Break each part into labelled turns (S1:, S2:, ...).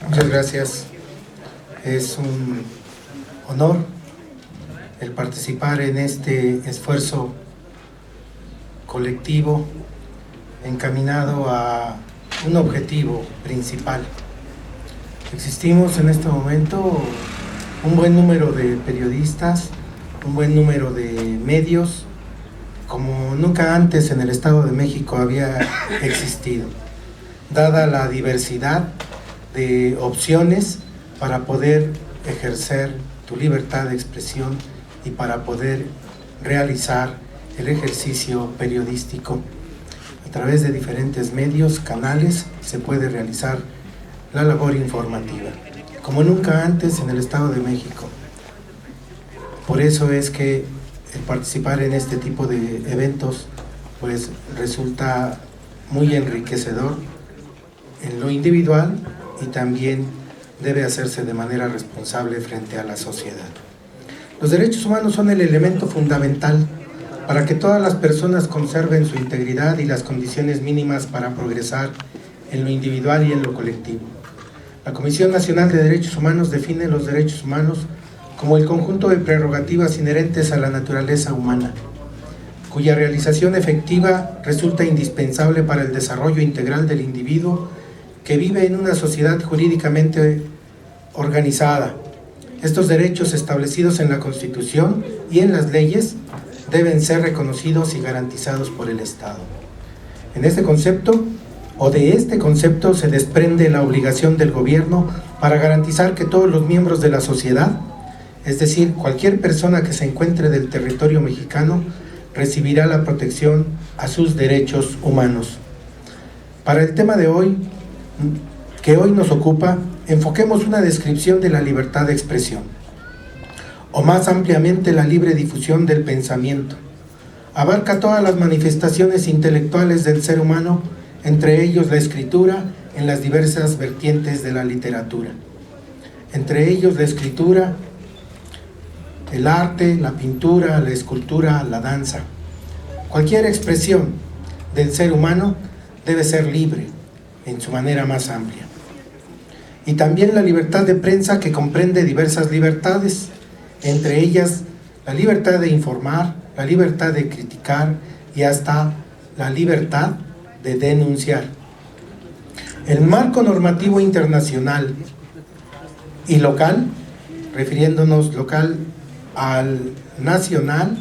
S1: Muchas gracias. Es un honor el participar en este esfuerzo colectivo encaminado a un objetivo principal. Existimos en este momento un buen número de periodistas, un buen número de medios, como nunca antes en el Estado de México había existido, dada la diversidad de opciones para poder ejercer tu libertad de expresión y para poder realizar el ejercicio periodístico. A través de diferentes medios, canales, se puede realizar la labor informativa, como nunca antes en el Estado de México. Por eso es que el participar en este tipo de eventos pues resulta muy enriquecedor en lo individual y también debe hacerse de manera responsable frente a la sociedad. Los derechos humanos son el elemento fundamental para que todas las personas conserven su integridad y las condiciones mínimas para progresar en lo individual y en lo colectivo. La Comisión Nacional de Derechos Humanos define los derechos humanos como el conjunto de prerrogativas inherentes a la naturaleza humana, cuya realización efectiva resulta indispensable para el desarrollo integral del individuo que vive en una sociedad jurídicamente organizada. Estos derechos establecidos en la Constitución y en las leyes deben ser reconocidos y garantizados por el Estado. En este concepto, o de este concepto, se desprende la obligación del gobierno para garantizar que todos los miembros de la sociedad, es decir, cualquier persona que se encuentre del territorio mexicano, recibirá la protección a sus derechos humanos. Para el tema de hoy, que hoy nos ocupa, enfoquemos una descripción de la libertad de expresión, o más ampliamente la libre difusión del pensamiento. Abarca todas las manifestaciones intelectuales del ser humano, entre ellos la escritura en las diversas vertientes de la literatura. Entre ellos la escritura, el arte, la pintura, la escultura, la danza. Cualquier expresión del ser humano debe ser libre en su manera más amplia. Y también la libertad de prensa, que comprende diversas libertades, entre ellas la libertad de informar, la libertad de criticar y hasta la libertad de denunciar. El marco normativo internacional y local, refiriéndonos local al nacional,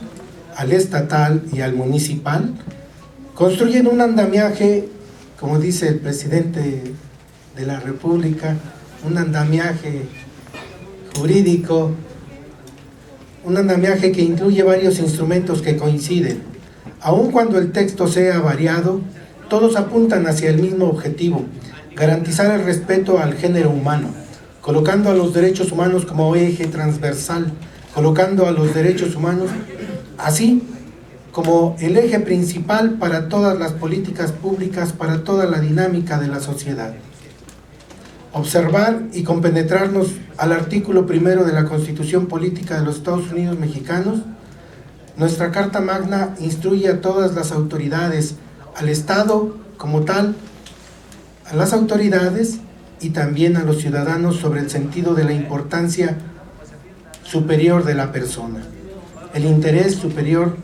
S1: al estatal y al municipal, construyen un andamiaje, como dice el presidente de la República, un andamiaje jurídico, un andamiaje que incluye varios instrumentos que coinciden. Aun cuando el texto sea variado, todos apuntan hacia el mismo objetivo: garantizar el respeto al género humano, colocando a los derechos humanos como eje transversal, colocando a los derechos humanos así como el eje principal para todas las políticas públicas, para toda la dinámica de la sociedad. Observar y compenetrarnos al artículo 1 de la Constitución Política de los Estados Unidos Mexicanos. Nuestra Carta Magna instruye a todas las autoridades, al Estado como tal, a las autoridades y también a los ciudadanos sobre el sentido de la importancia superior de la persona, el interés superior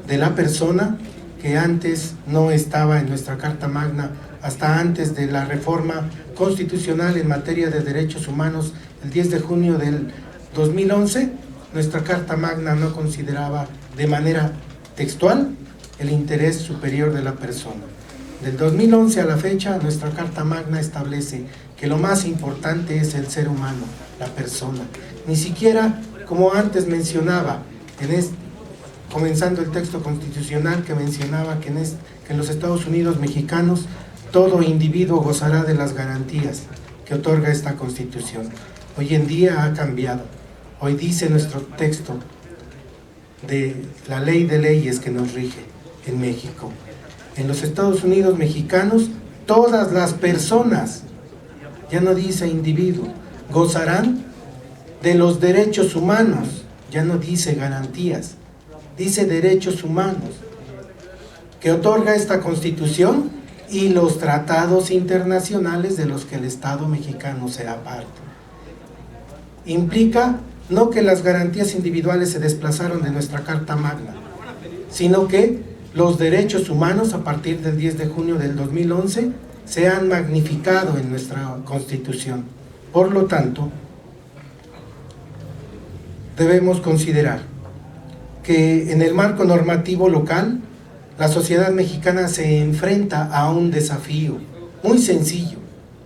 S1: de la persona, que antes no estaba en nuestra Carta Magna, hasta antes de la reforma constitucional en materia de derechos humanos, el 10 de junio del 2011, nuestra Carta Magna no consideraba de manera textual el interés superior de la persona. Del 2011 a la fecha, nuestra Carta Magna establece que lo más importante es el ser humano, la persona. Ni siquiera, como antes mencionaba, comenzando el texto constitucional, que mencionaba que en los Estados Unidos mexicanos todo individuo gozará de las garantías que otorga esta Constitución. Hoy en día ha cambiado. Hoy dice nuestro texto de la ley de leyes que nos rige en México: en los Estados Unidos mexicanos, todas las personas, ya no dice individuo, gozarán de los derechos humanos, ya no dice garantías, dice derechos humanos, que otorga esta Constitución y los tratados internacionales de los que el Estado mexicano sea parte. Implica no que las garantías individuales se desplazaron de nuestra Carta Magna, sino que los derechos humanos a partir del 10 de junio del 2011 se han magnificado en nuestra Constitución. Por lo tanto, debemos considerar que en el marco normativo local, la sociedad mexicana se enfrenta a un desafío muy sencillo: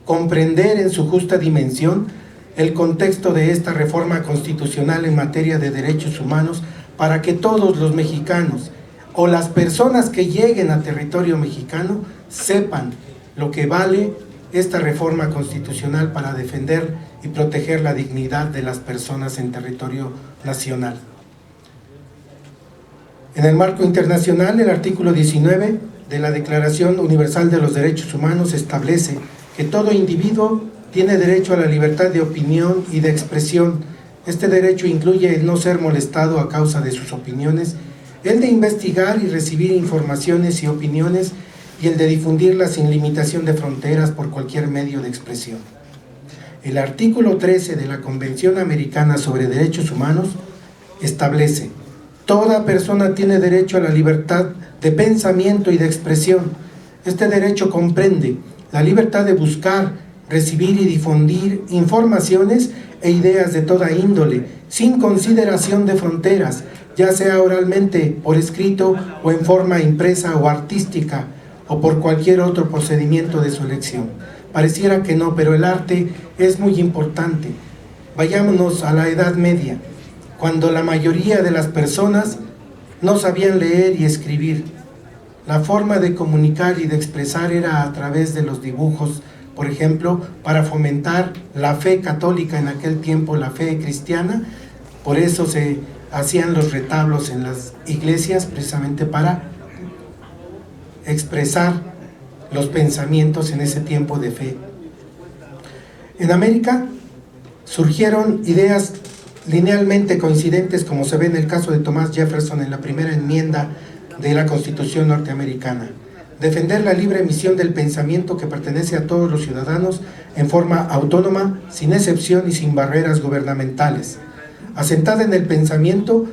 S1: comprender en su justa dimensión el contexto de esta reforma constitucional en materia de derechos humanos para que todos los mexicanos o las personas que lleguen a territorio mexicano sepan lo que vale esta reforma constitucional para defender y proteger la dignidad de las personas en territorio nacional. En el marco internacional, el artículo 19 de la Declaración Universal de los Derechos Humanos establece que todo individuo tiene derecho a la libertad de opinión y de expresión. Este derecho incluye el no ser molestado a causa de sus opiniones, el de investigar y recibir informaciones y opiniones, y el de difundirlas sin limitación de fronteras por cualquier medio de expresión. El artículo 13 de la Convención Americana sobre Derechos Humanos establece: toda persona tiene derecho a la libertad de pensamiento y de expresión. Este derecho comprende la libertad de buscar, recibir y difundir informaciones e ideas de toda índole, sin consideración de fronteras, ya sea oralmente, por escrito o en forma impresa o artística, o por cualquier otro procedimiento de su elección. Pareciera que no, pero el arte es muy importante. Vayámonos a la Edad Media, cuando la mayoría de las personas no sabían leer y escribir. La forma de comunicar y de expresar era a través de los dibujos, por ejemplo, para fomentar la fe católica en aquel tiempo, la fe cristiana. Por eso se hacían los retablos en las iglesias, precisamente para expresar los pensamientos en ese tiempo de fe. En América surgieron ideas linealmente coincidentes, como se ve en el caso de Thomas Jefferson en la primera enmienda de la Constitución norteamericana: defender la libre emisión del pensamiento que pertenece a todos los ciudadanos en forma autónoma, sin excepción y sin barreras gubernamentales, asentada en el pensamiento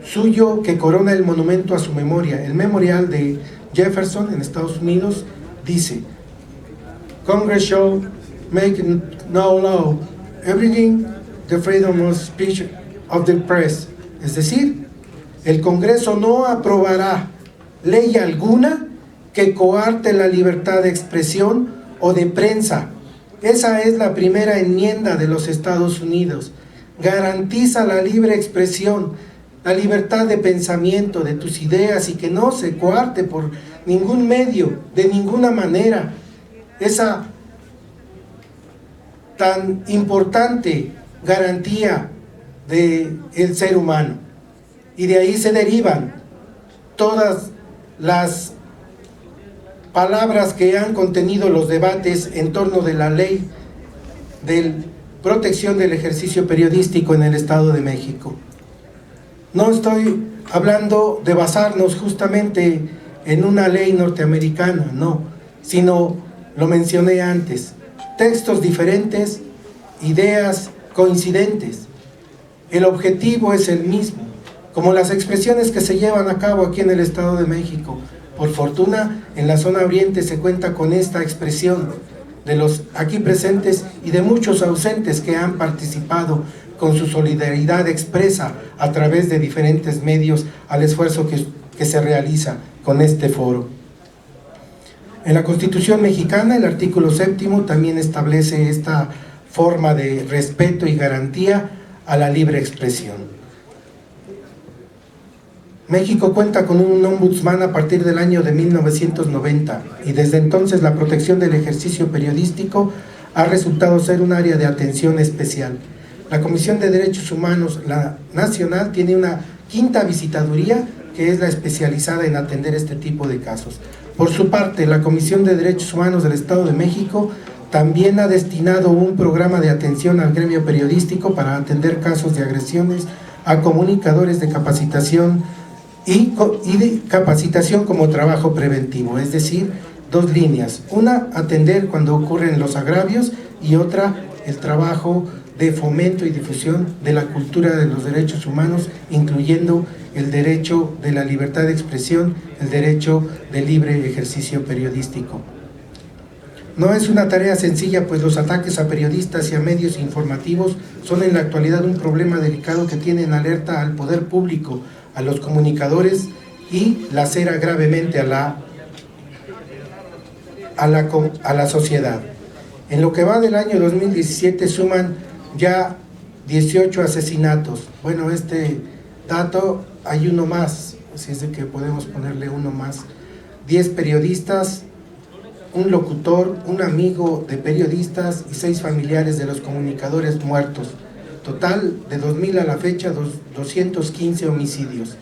S1: suyo que corona el monumento a su memoria. El memorial de Jefferson en Estados Unidos dice: Congress shall make no law abridging the freedom of speech of the press. Es decir, el Congreso no aprobará ley alguna que coarte la libertad de expresión o de prensa. Esa es la primera enmienda de los Estados Unidos. Garantiza la libre expresión, la libertad de pensamiento de tus ideas, y que no se coarte por ningún medio, de ninguna manera, esa tan importante garantía del ser humano. Y de ahí se derivan todas las palabras que han contenido los debates en torno de la ley de protección del ejercicio periodístico en el Estado de México. No estoy hablando de basarnos justamente en una ley norteamericana, no, sino, lo mencioné antes, textos diferentes, ideas coincidentes. El objetivo es el mismo, como las expresiones que se llevan a cabo aquí en el Estado de México. Por fortuna, en la zona oriente se cuenta con esta expresión de los aquí presentes y de muchos ausentes que han participado con su solidaridad expresa a través de diferentes medios al esfuerzo que se realiza con este foro. En la Constitución mexicana, el artículo 7º también establece esta forma de respeto y garantía a la libre expresión. México cuenta con un ombudsman a partir del año de 1990, y desde entonces la protección del ejercicio periodístico ha resultado ser un área de atención especial. La Comisión de Derechos Humanos, la nacional, tiene una 5ª visitaduría que es la especializada en atender este tipo de casos. Por su parte, la Comisión de Derechos Humanos del Estado de México también ha destinado un programa de atención al gremio periodístico para atender casos de agresiones a comunicadores de capacitación y de capacitación como trabajo preventivo, es decir, dos líneas. Una, atender cuando ocurren los agravios, y otra, el trabajo de fomento y difusión de la cultura de los derechos humanos, incluyendo el derecho de la libertad de expresión, el derecho de libre ejercicio periodístico. No es una tarea sencilla, pues los ataques a periodistas y a medios informativos son en la actualidad un problema delicado que tiene en alerta al poder público, a los comunicadores, y lacera gravemente a la sociedad. En lo que va del año 2017 suman ya 18 asesinatos. Bueno, este dato hay uno más, así es de que podemos ponerle uno más. 10 periodistas, un locutor, un amigo de periodistas y 6 familiares de los comunicadores muertos. Total, de 2000 a la fecha, 215 homicidios.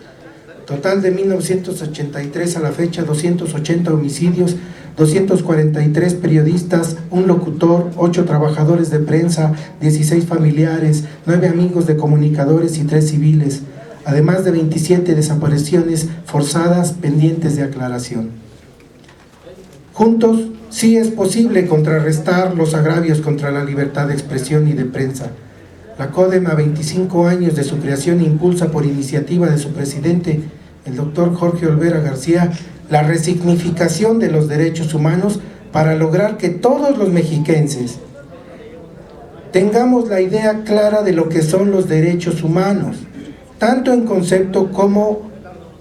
S1: Total, de 1983 a la fecha, 280 homicidios, 243 periodistas, un locutor, 8 trabajadores de prensa, 16 familiares, 9 amigos de comunicadores y 3 civiles, además de 27 desapariciones forzadas pendientes de aclaración. Juntos, sí es posible contrarrestar los agravios contra la libertad de expresión y de prensa. La CODEM, a 25 años de su creación, impulsa por iniciativa de su presidente, el doctor Jorge Olvera García, la resignificación de los derechos humanos para lograr que todos los mexiquenses tengamos la idea clara de lo que son los derechos humanos, tanto en concepto como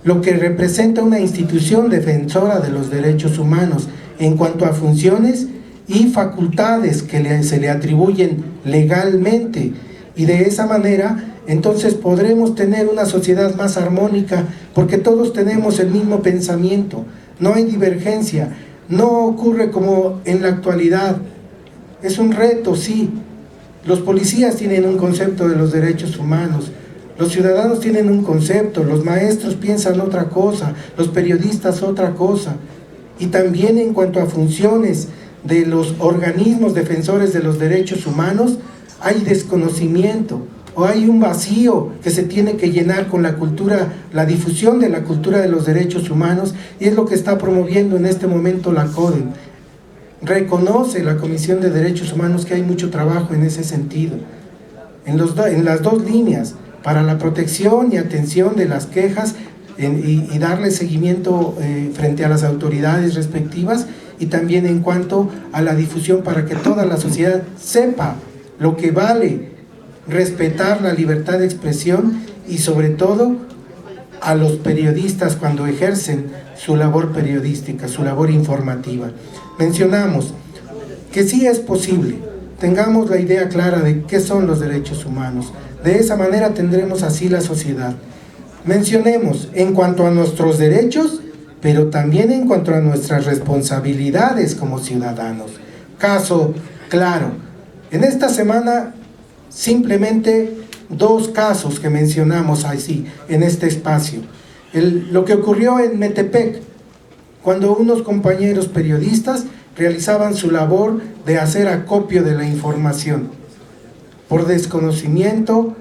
S1: lo que representa una institución defensora de los derechos humanos en cuanto a funciones y facultades que se le atribuyen legalmente, y de esa manera entonces podremos tener una sociedad más armónica, porque todos tenemos el mismo pensamiento, no hay divergencia, no ocurre como en la actualidad. Es un reto, sí. Los policías tienen un concepto de los derechos humanos, los ciudadanos tienen un concepto, los maestros piensan otra cosa, los periodistas otra cosa. Y también en cuanto a funciones de los organismos defensores de los derechos humanos, hay desconocimiento o hay un vacío que se tiene que llenar con la cultura, la difusión de la cultura de los derechos humanos, y es lo que está promoviendo en este momento la CODEM. Reconoce la Comisión de Derechos Humanos que hay mucho trabajo en ese sentido, en las dos líneas, para la protección y atención de las quejas y darle seguimiento frente a las autoridades respectivas, y también en cuanto a la difusión para que toda la sociedad sepa lo que vale respetar la libertad de expresión, y sobre todo a los periodistas cuando ejercen su labor periodística, su labor informativa. Mencionamos que sí es posible, tengamos la idea clara de qué son los derechos humanos, de esa manera tendremos así la sociedad. Mencionemos en cuanto a nuestros derechos, pero también en cuanto a nuestras responsabilidades como ciudadanos. Caso claro, en esta semana simplemente 2 casos que mencionamos así en este espacio. Lo que ocurrió en Metepec, cuando unos compañeros periodistas realizaban su labor de hacer acopio de la información. Por desconocimiento,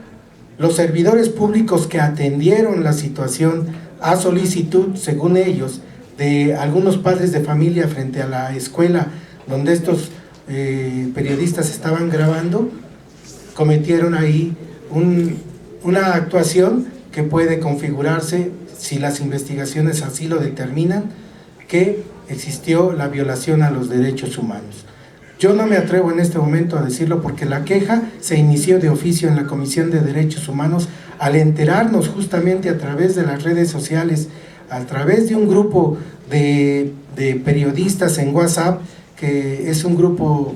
S1: los servidores públicos que atendieron la situación a solicitud, según ellos, de algunos padres de familia frente a la escuela donde estos periodistas estaban grabando, cometieron ahí una actuación que puede configurarse, si las investigaciones así lo determinan, que existió la violación a los derechos humanos. Yo no me atrevo en este momento a decirlo porque la queja se inició de oficio en la Comisión de Derechos Humanos al enterarnos justamente a través de las redes sociales, a través de un grupo de periodistas en WhatsApp, que es un grupo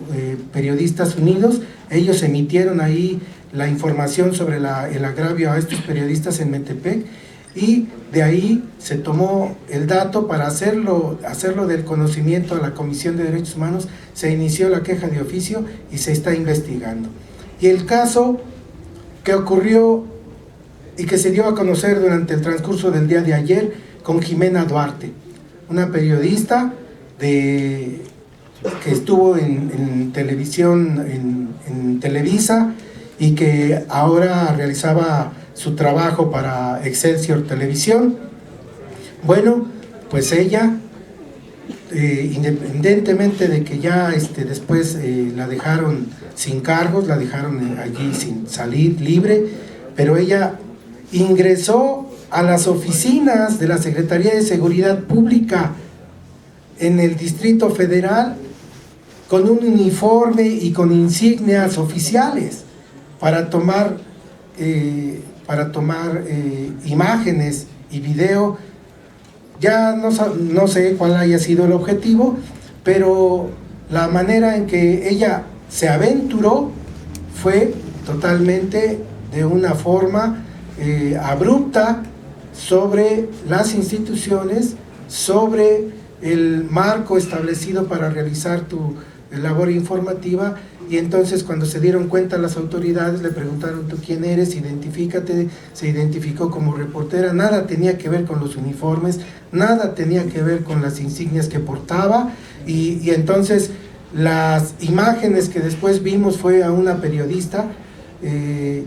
S1: Periodistas Unidos. Ellos emitieron ahí la información sobre el agravio a estos periodistas en Metepec, y de ahí se tomó el dato para hacerlo del conocimiento a la Comisión de Derechos Humanos. Se inició la queja de oficio y se está investigando. Y el caso que ocurrió y que se dio a conocer durante el transcurso del día de ayer con Jimena Duarte, una periodista que estuvo en televisión, en Televisa, y que ahora realizaba su trabajo para Excelsior Televisión. Bueno, pues ella independientemente de que ya después la dejaron sin cargos, la dejaron allí sin salir libre, pero ella ingresó a las oficinas de la Secretaría de Seguridad Pública en el Distrito Federal con un uniforme y con insignias oficiales para tomar imágenes y video. Ya no sé cuál haya sido el objetivo, pero la manera en que ella se aventuró fue totalmente de una forma abrupta sobre las instituciones, sobre el marco establecido para realizar tu labor informativa. Y entonces, cuando se dieron cuenta las autoridades, le preguntaron: ¿tú quién eres? Identifícate. Se identificó como reportera. Nada tenía que ver con los uniformes, nada tenía que ver con las insignias que portaba. Y entonces las imágenes que después vimos fue a una periodista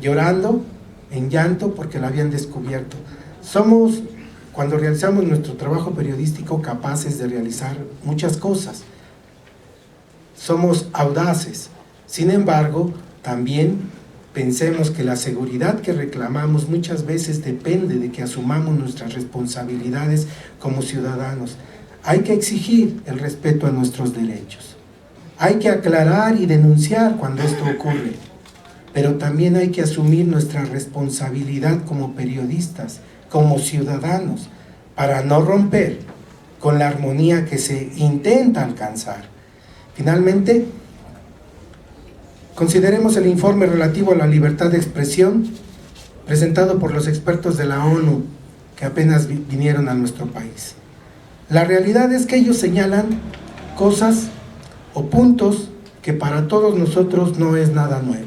S1: llorando, en llanto, porque la habían descubierto. Somos, cuando realizamos nuestro trabajo periodístico, capaces de realizar muchas cosas. Somos audaces. Sin embargo, también pensemos que la seguridad que reclamamos muchas veces depende de que asumamos nuestras responsabilidades como ciudadanos. Hay que exigir el respeto a nuestros derechos. Hay que aclarar y denunciar cuando esto ocurre. Pero también hay que asumir nuestra responsabilidad como periodistas, como ciudadanos, para no romper con la armonía que se intenta alcanzar. Finalmente, consideremos el informe relativo a la libertad de expresión presentado por los expertos de la ONU que apenas vinieron a nuestro país. La realidad es que ellos señalan cosas o puntos que para todos nosotros no es nada nuevo.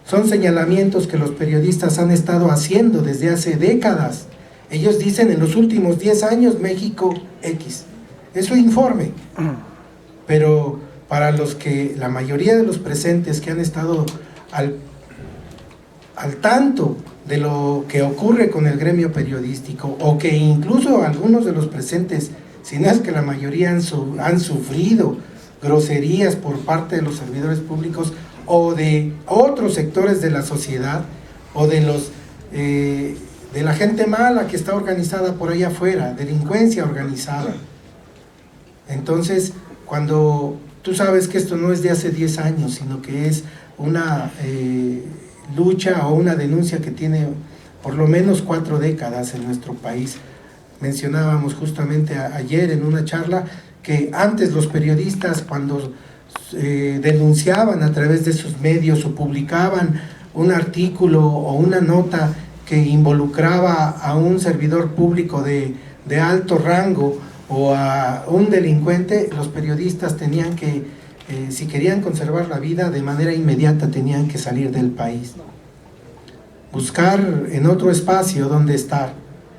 S1: Son señalamientos que los periodistas han estado haciendo desde hace décadas. Ellos dicen: en los últimos 10 años México X. Es su informe. Pero para la mayoría de los presentes que han estado al tanto de lo que ocurre con el gremio periodístico, o que incluso algunos de los presentes, si no es que la mayoría han sufrido groserías por parte de los servidores públicos o de otros sectores de la sociedad, o de la gente mala que está organizada por allá afuera, delincuencia organizada. Entonces, cuando tú sabes que esto no es de hace 10 años, sino que es una lucha o una denuncia que tiene por lo menos 4 décadas en nuestro país. Mencionábamos justamente ayer en una charla que antes los periodistas, cuando denunciaban a través de sus medios o publicaban un artículo o una nota que involucraba a un servidor público de alto rango o a un delincuente, los periodistas tenían que, si querían conservar la vida, de manera inmediata tenían que salir del país, buscar en otro espacio donde estar.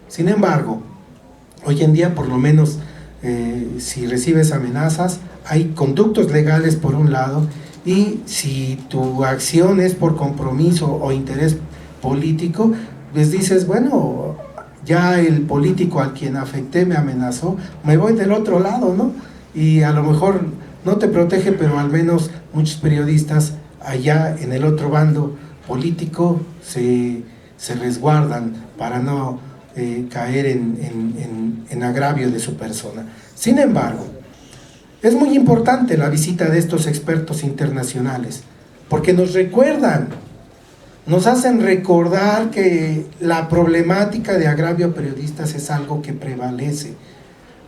S1: Sin embargo, hoy en día, por lo menos, si recibes amenazas, hay conductos legales por un lado, y si tu acción es por compromiso o interés político, pues dices: bueno, ya el político al quien afecté me amenazó, me voy del otro lado, ¿no? Y a lo mejor no te protege, pero al menos muchos periodistas allá en el otro bando político se resguardan para no caer en agravio de su persona. Sin embargo, es muy importante la visita de estos expertos internacionales, porque nos recuerdan, nos hacen recordar que la problemática de agravio a periodistas es algo que prevalece.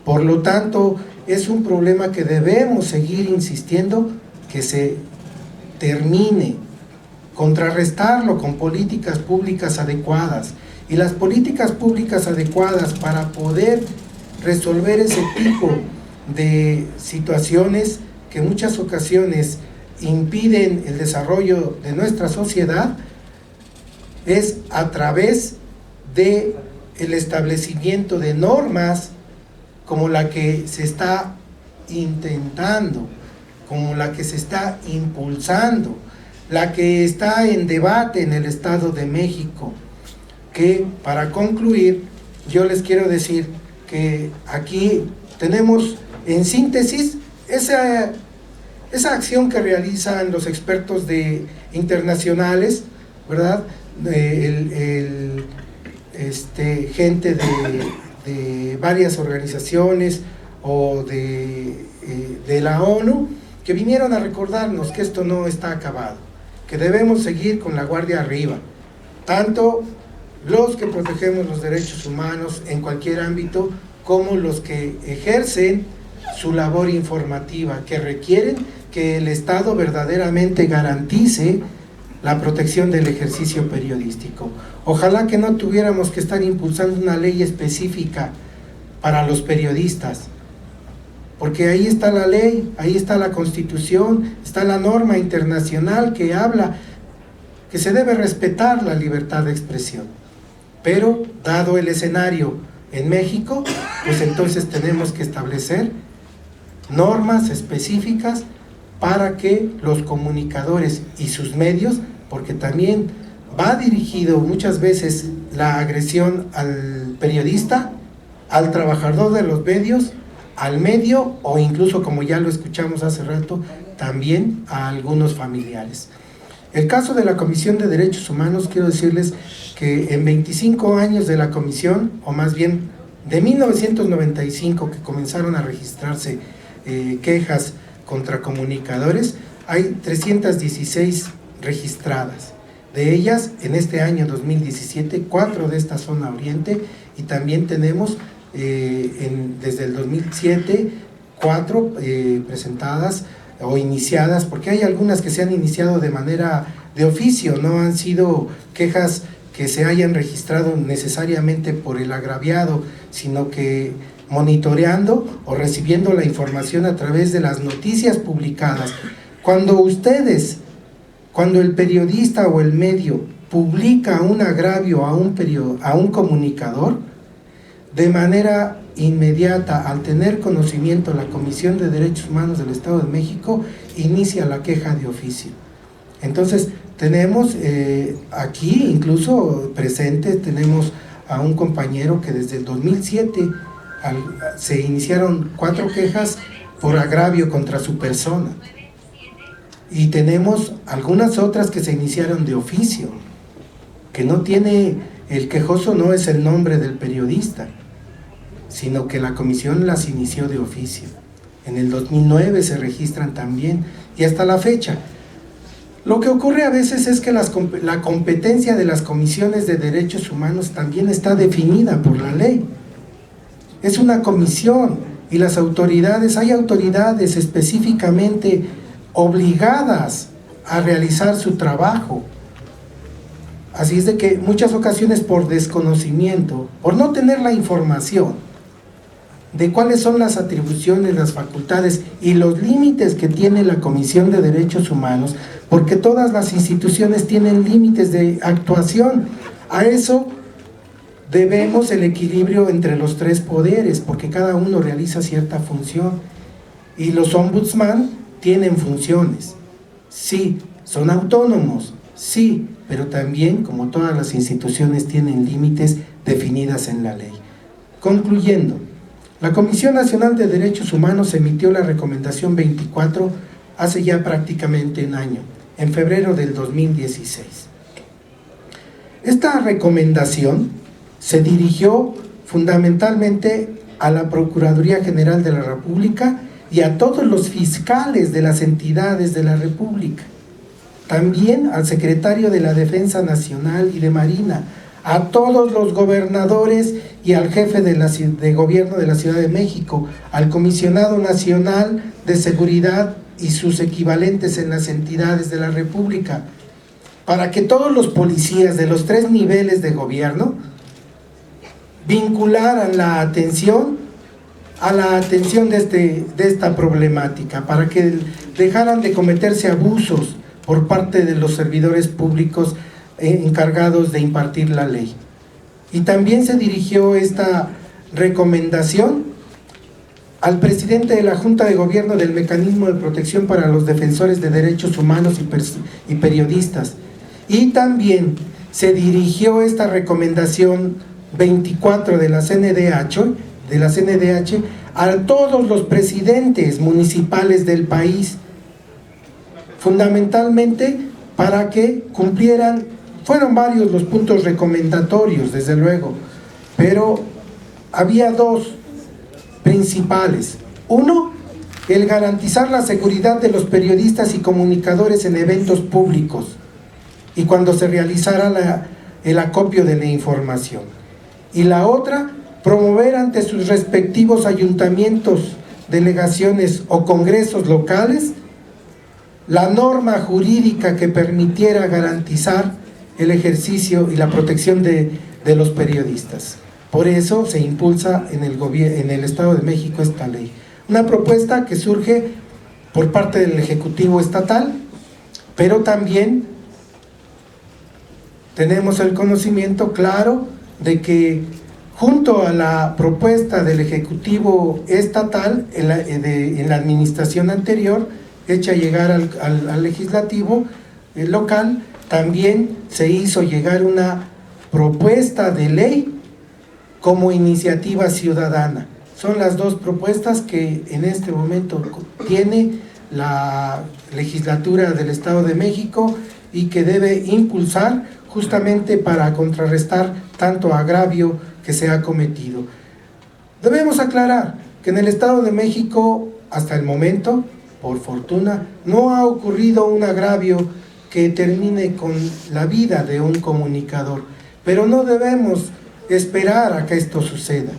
S1: Por lo tanto, es un problema que debemos seguir insistiendo que se termine, contrarrestarlo con políticas públicas adecuadas. Y las políticas públicas adecuadas para poder resolver ese tipo de situaciones que en muchas ocasiones impiden el desarrollo de nuestra sociedad es a través de el establecimiento de normas como la que se está intentando, como la que se está impulsando, la que está en debate en el Estado de México, que, para concluir, yo les quiero decir que aquí tenemos En síntesis, esa acción que realizan los expertos internacionales, ¿verdad? Gente de varias organizaciones o de la ONU, que vinieron a recordarnos que esto no está acabado, que debemos seguir con la guardia arriba, tanto los que protegemos los derechos humanos en cualquier ámbito, como los que ejercen su labor informativa, que requieren que el Estado verdaderamente garantice la protección del ejercicio periodístico. Ojalá que no tuviéramos que estar impulsando una ley específica para los periodistas, porque ahí está la ley, ahí está la Constitución, está la norma internacional que habla que se debe respetar la libertad de expresión. Pero, dado el escenario en México, pues entonces tenemos que establecer normas específicas para que los comunicadores y sus medios, porque también va dirigido muchas veces la agresión al periodista, al trabajador de los medios, al medio, o incluso, como ya lo escuchamos hace rato, también a algunos familiares. El caso de la Comisión de Derechos Humanos, quiero decirles que en 25 años de la comisión, o más bien de 1995 que comenzaron a registrarse quejas contra comunicadores, hay 316 registradas. De ellas, en este año 2017, 4 de esta zona oriente, y también tenemos desde el 2007 4 presentadas o iniciadas, porque hay algunas que se han iniciado de manera de oficio, no han sido quejas que se hayan registrado necesariamente por el agraviado, sino que monitoreando o recibiendo la información a través de las noticias publicadas. Cuando el periodista o el medio publica un agravio a un comunicador, de manera inmediata, al tener conocimiento la Comisión de Derechos Humanos del Estado de México, inicia la queja de oficio. Entonces, tenemos aquí, incluso presente, tenemos a un compañero que desde el 2007 se iniciaron 4 quejas por agravio contra su persona. Y tenemos algunas otras que se iniciaron de oficio, que no tiene, el quejoso no es el nombre del periodista, sino que la comisión las inició de oficio. En el 2009 se registran también, y hasta la fecha. Lo que ocurre a veces es que la competencia de las comisiones de derechos humanos también está definida por la ley. Es una comisión, y hay autoridades específicamente obligadas a realizar su trabajo. Así es de que muchas ocasiones, por desconocimiento, por no tener la información de cuáles son las atribuciones, las facultades y los límites que tiene la Comisión de Derechos Humanos, porque todas las instituciones tienen límites de actuación. A eso debemos el equilibrio entre los 3 poderes, porque cada uno realiza cierta función, y los ombudsman tienen funciones, sí, son autónomos, sí, pero también, como todas las instituciones, tienen límites definidas en la ley. Concluyendo, la Comisión Nacional de Derechos Humanos emitió la recomendación 24 hace ya prácticamente un año, en febrero del 2016. Esta recomendación se dirigió fundamentalmente a la Procuraduría General de la República y a todos los fiscales de las entidades de la República, también al secretario de la Defensa Nacional y de Marina, a todos los gobernadores y al jefe de gobierno de la Ciudad de México, al comisionado nacional de seguridad y sus equivalentes en las entidades de la República, para que todos los policías de los 3 niveles de gobierno vincularan la atención a la atención de esta problemática, para que dejaran de cometerse abusos por parte de los servidores públicos encargados de impartir la ley. Y también se dirigió esta recomendación al presidente de la Junta de Gobierno del Mecanismo de Protección para los Defensores de Derechos Humanos y Periodistas. Y también se dirigió esta recomendación 24 de la CNDH a todos los presidentes municipales del país, fundamentalmente para que cumplieran. Fueron varios los puntos recomendatorios, desde luego, pero había dos principales. Uno, el garantizar la seguridad de los periodistas y comunicadores en eventos públicos y cuando se realizara el acopio de la información. Y la otra, promover ante sus respectivos ayuntamientos, delegaciones o congresos locales la norma jurídica que permitiera garantizar el ejercicio y la protección de los periodistas. Por eso se impulsa en el Estado de México esta ley. Una propuesta que surge por parte del Ejecutivo Estatal, pero también tenemos el conocimiento claro de que junto a la propuesta del Ejecutivo Estatal en la administración anterior, hecha llegar al Legislativo local, también se hizo llegar una propuesta de ley como iniciativa ciudadana. Son las dos propuestas que en este momento tiene la legislatura del Estado de México y que debe impulsar justamente para contrarrestar tanto agravio que se ha cometido. Debemos aclarar que en el Estado de México, hasta el momento, por fortuna, no ha ocurrido un agravio que termine con la vida de un comunicador, pero no debemos esperar a que esto suceda.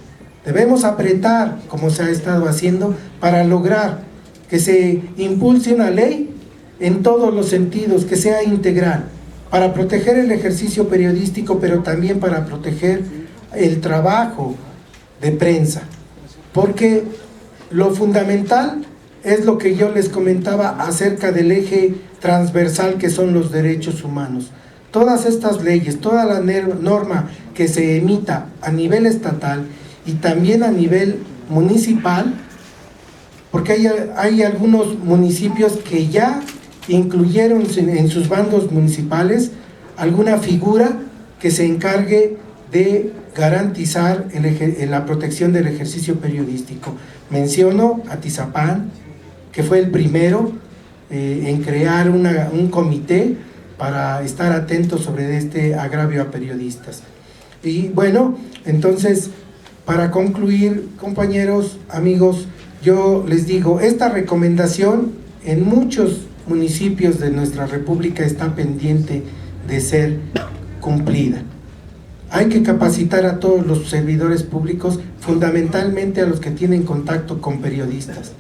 S1: Debemos apretar, como se ha estado haciendo, para lograr que se impulse una ley en todos los sentidos, que sea integral, para proteger el ejercicio periodístico, pero también para proteger el trabajo de prensa. Porque lo fundamental es lo que yo les comentaba acerca del eje transversal que son los derechos humanos. Todas estas leyes, toda la norma que se emita a nivel estatal y también a nivel municipal, porque hay algunos municipios que ya incluyeron en sus bandos municipales alguna figura que se encargue de garantizar la protección del ejercicio periodístico. Menciono Atizapán, que fue el primero en crear un comité para estar atentos sobre este agravio a periodistas. Y bueno, entonces, para concluir, compañeros, amigos, yo les digo, esta recomendación en muchos municipios de nuestra república está pendiente de ser cumplida. Hay que capacitar a todos los servidores públicos, fundamentalmente a los que tienen contacto con periodistas.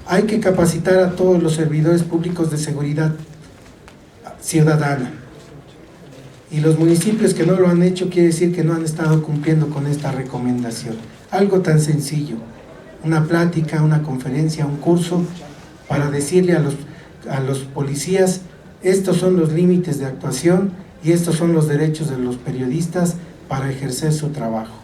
S1: Hay que capacitar a todos los servidores públicos de seguridad ciudadana. Y los municipios que no lo han hecho, quiere decir que no han estado cumpliendo con esta recomendación. Algo tan sencillo, una plática, una conferencia, un curso, para decirle a los policías, estos son los límites de actuación y estos son los derechos de los periodistas para ejercer su trabajo.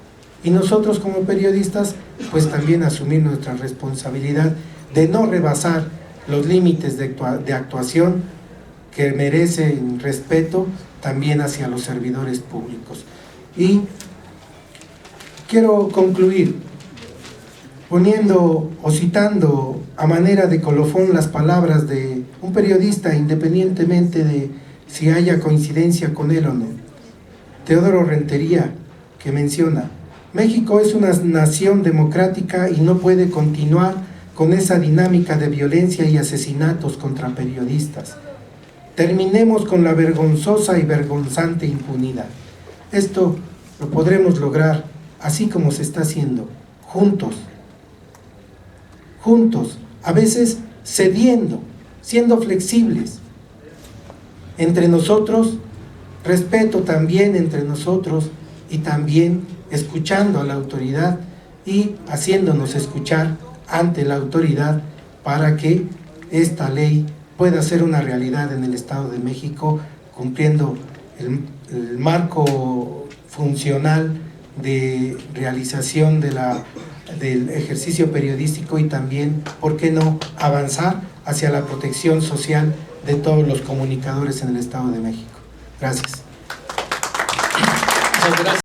S1: Y nosotros como periodistas, pues también asumir nuestra responsabilidad de no rebasar los límites de actuación que merecen respeto también hacia los servidores públicos. Y quiero concluir poniendo o citando a manera de colofón las palabras de un periodista, independientemente de si haya coincidencia con él o no, Teodoro Rentería, que menciona: México es una nación democrática y no puede continuar con esa dinámica de violencia y asesinatos contra periodistas. Terminemos con la vergonzosa y vergonzante impunidad. Esto lo podremos lograr así como se está haciendo, juntos, a veces cediendo, siendo flexibles. Entre nosotros, respeto también entre nosotros y también escuchando a la autoridad y haciéndonos escuchar ante la autoridad para que esta ley pueda ser una realidad en el Estado de México, cumpliendo el marco funcional de realización del ejercicio periodístico y también, ¿por qué no?, avanzar hacia la protección social de todos los comunicadores en el Estado de México. Gracias.